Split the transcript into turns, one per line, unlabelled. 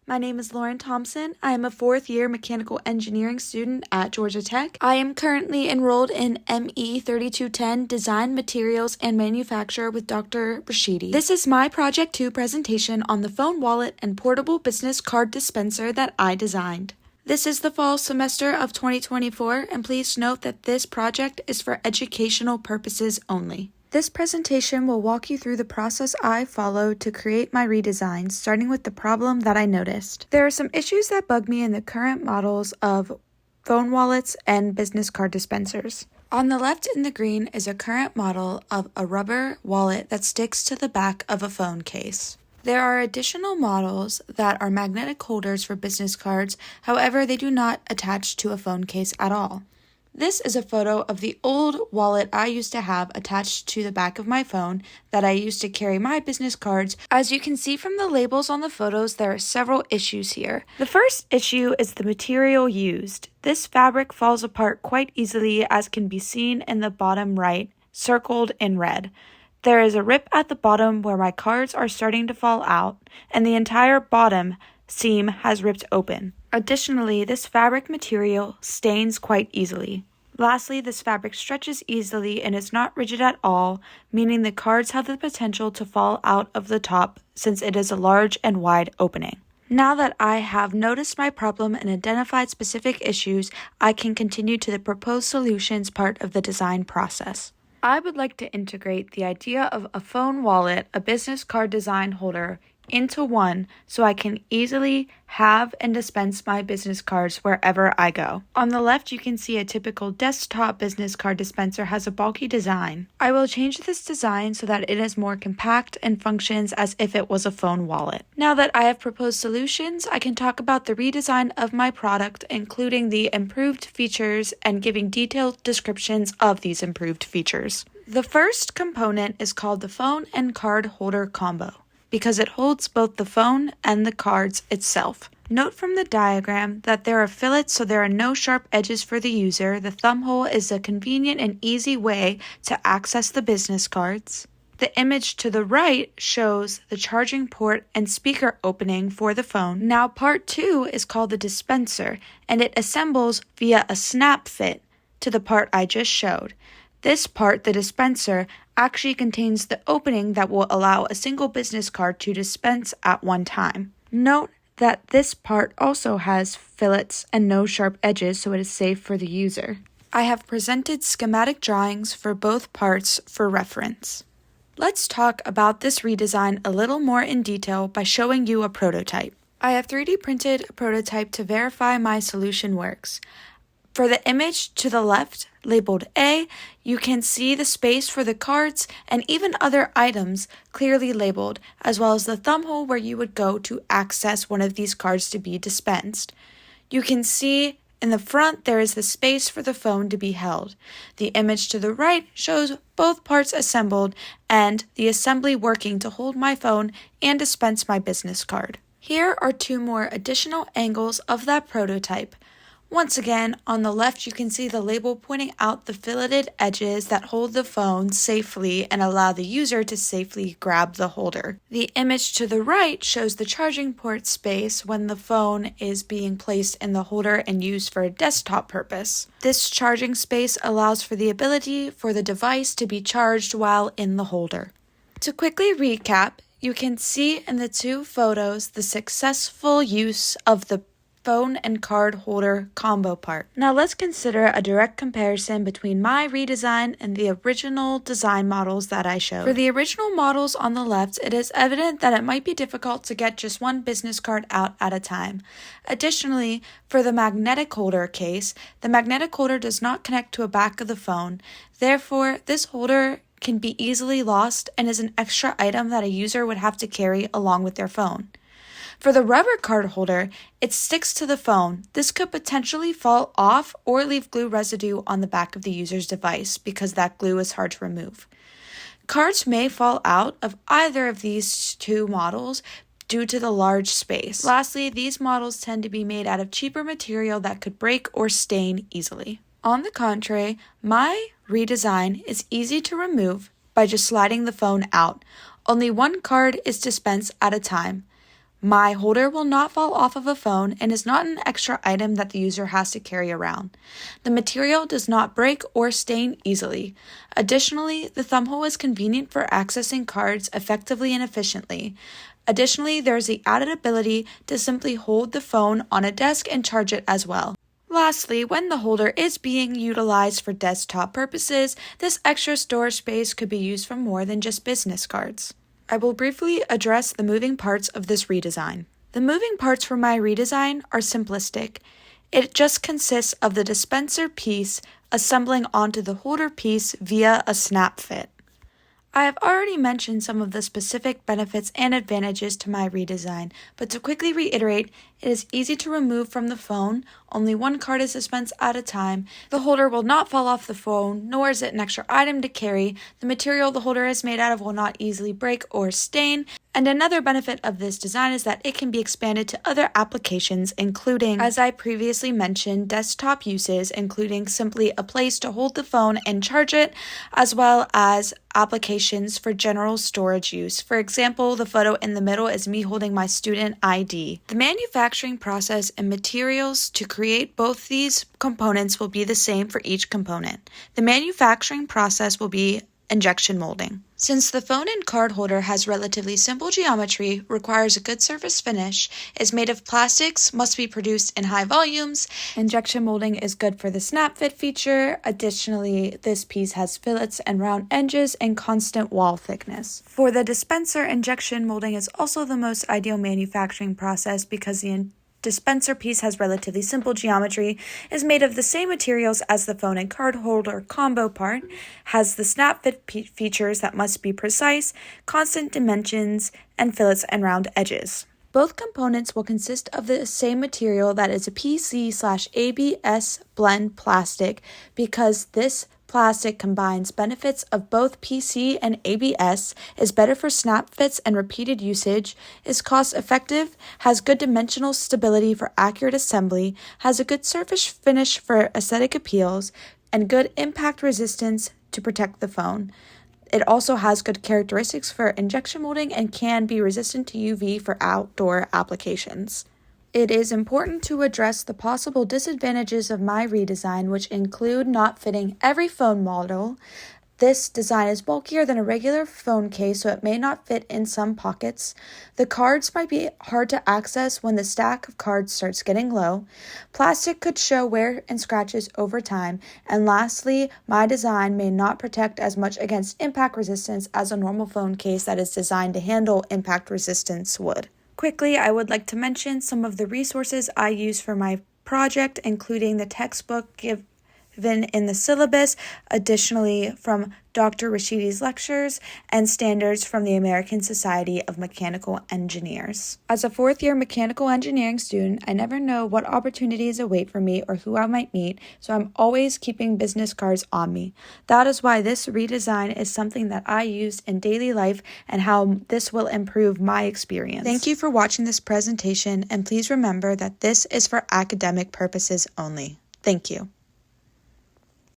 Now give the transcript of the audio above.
My name is Lauren Thompson. I am a fourth-year mechanical engineering student at Georgia Tech. I am currently enrolled in ME 3210 Design, Materials, and Manufacture with Dr. Rashidi. This is my Project 2 presentation on the phone wallet and portable business card dispenser that I designed. This is the fall semester of 2024, and please note that this project is for educational purposes only. This presentation will walk you through the process I followed to create my redesign, starting with the problem that I noticed. There are some issues that bug me in the current models of phone wallets and business card dispensers. On the left in the green is a current model of a rubber wallet that sticks to the back of a phone case. There are additional models that are magnetic holders for business cards, however, they do not attach to a phone case at all. This is a photo of the old wallet I used to have attached to the back of my phone that I used to carry my business cards. As you can see from the labels on the photos, there are several issues here. The first issue is the material used. This fabric falls apart quite easily, as can be seen in the bottom right, circled in red. There is a rip at the bottom where my cards are starting to fall out, and the entire bottom seam has ripped open. Additionally, this fabric material stains quite easily. Lastly, this fabric stretches easily and is not rigid at all, meaning the cards have the potential to fall out of the top since it is a large and wide opening. Now that I have noticed my problem and identified specific issues, I can continue to the proposed solutions part of the design process. I would like to integrate the idea of a phone wallet, a business card design holder, into one so I can easily have and dispense my business cards wherever I go. On the left, you can see a typical desktop business card dispenser has a bulky design. I will change this design so that it is more compact and functions as if it was a phone wallet. Now that I have proposed solutions, I can talk about the redesign of my product, including the improved features and giving detailed descriptions of these improved features. The first component is called the phone and card holder combo, because it holds both the phone and the cards itself. Note from the diagram that there are fillets, so there are no sharp edges for the user. The thumb hole is a convenient and easy way to access the business cards. The image to the right shows the charging port and speaker opening for the phone. Now part 2 is called the dispenser, and it assembles via a snap fit to the part I just showed. This part, the dispenser, actually contains the opening that will allow a single business card to dispense at one time. Note that this part also has fillets and no sharp edges, so it is safe for the user. I have presented schematic drawings for both parts for reference. Let's talk about this redesign a little more in detail by showing you a prototype. I have 3D printed a prototype to verify my solution works. For the image to the left, labeled A, you can see the space for the cards and even other items clearly labeled, as well as the thumb hole where you would go to access one of these cards to be dispensed. You can see in the front there is the space for the phone to be held. The image to the right shows both parts assembled and the assembly working to hold my phone and dispense my business card. Here are 2 more additional angles of that prototype. Once again, on the left you can see the label pointing out the filleted edges that hold the phone safely and allow the user to safely grab the holder. The image to the right shows the charging port space when the phone is being placed in the holder and used for a desktop purpose. This charging space allows for the ability for the device to be charged while in the holder. To quickly recap, you can see in the 2 photos the successful use of the phone and card holder combo part. Now let's consider a direct comparison between my redesign and the original design models that I showed. For the original models on the left, it is evident that it might be difficult to get just one business card out at a time. Additionally, for the magnetic holder case, the magnetic holder does not connect to a back of the phone. Therefore, this holder can be easily lost and is an extra item that a user would have to carry along with their phone. For the rubber card holder, it sticks to the phone. This could potentially fall off or leave glue residue on the back of the user's device because that glue is hard to remove. Cards may fall out of either of these 2 models due to the large space. Lastly, these models tend to be made out of cheaper material that could break or stain easily. On the contrary, my redesign is easy to remove by just sliding the phone out. Only one card is dispensed at a time. My holder will not fall off of a phone and is not an extra item that the user has to carry around. The material does not break or stain easily. Additionally, the thumb hole is convenient for accessing cards effectively and efficiently. Additionally, there is the added ability to simply hold the phone on a desk and charge it as well. Lastly, when the holder is being utilized for desktop purposes, this extra storage space could be used for more than just business cards. I will briefly address the moving parts of this redesign. The moving parts for my redesign are simplistic. It just consists of the dispenser piece assembling onto the holder piece via a snap fit. I have already mentioned some of the specific benefits and advantages to my redesign, but to quickly reiterate, it is easy to remove from the phone, only one card is dispensed at a time, the holder will not fall off the phone, nor is it an extra item to carry, the material the holder is made out of will not easily break or stain, and another benefit of this design is that it can be expanded to other applications, including, as I previously mentioned, desktop uses, including simply a place to hold the phone and charge it, as well as applications for general storage use. For example, the photo in the middle is me holding my student ID. The manufacturing process and materials to create both these components will be the same for each component. The manufacturing process will be injection molding. Since the phone and card holder has relatively simple geometry, requires a good surface finish, is made of plastics, must be produced in high volumes, injection molding is good for the snap fit feature. Additionally, this piece has fillets and round edges and constant wall thickness. For the dispenser, injection molding is also the most ideal manufacturing process because the dispenser piece has relatively simple geometry, is made of the same materials as the phone and card holder combo part, has the snap fit features that must be precise, constant dimensions, and fillets and round edges. Both components will consist of the same material that is a PC/ABS blend plastic because this plastic combines benefits of both PC and ABS, is better for snap fits and repeated usage, is cost effective, has good dimensional stability for accurate assembly, has a good surface finish for aesthetic appeals, and good impact resistance to protect the phone. It also has good characteristics for injection molding and can be resistant to UV for outdoor applications. It is important to address the possible disadvantages of my redesign, which include not fitting every phone model. This design is bulkier than a regular phone case, so it may not fit in some pockets. The cards might be hard to access when the stack of cards starts getting low. Plastic could show wear and scratches over time. And lastly, my design may not protect as much against impact resistance as a normal phone case that is designed to handle impact resistance would. Quickly, I would like to mention some of the resources I use for my project, including the textbook given in the syllabus, additionally from Dr. Rashidi's lectures, and standards from the American Society of Mechanical Engineers. As a fourth-year mechanical engineering student, I never know what opportunities await for me or who I might meet, so I'm always keeping business cards on me. That is why this redesign is something that I use in daily life and how this will improve my experience. Thank you for watching this presentation, and please remember that this is for academic purposes only. Thank you.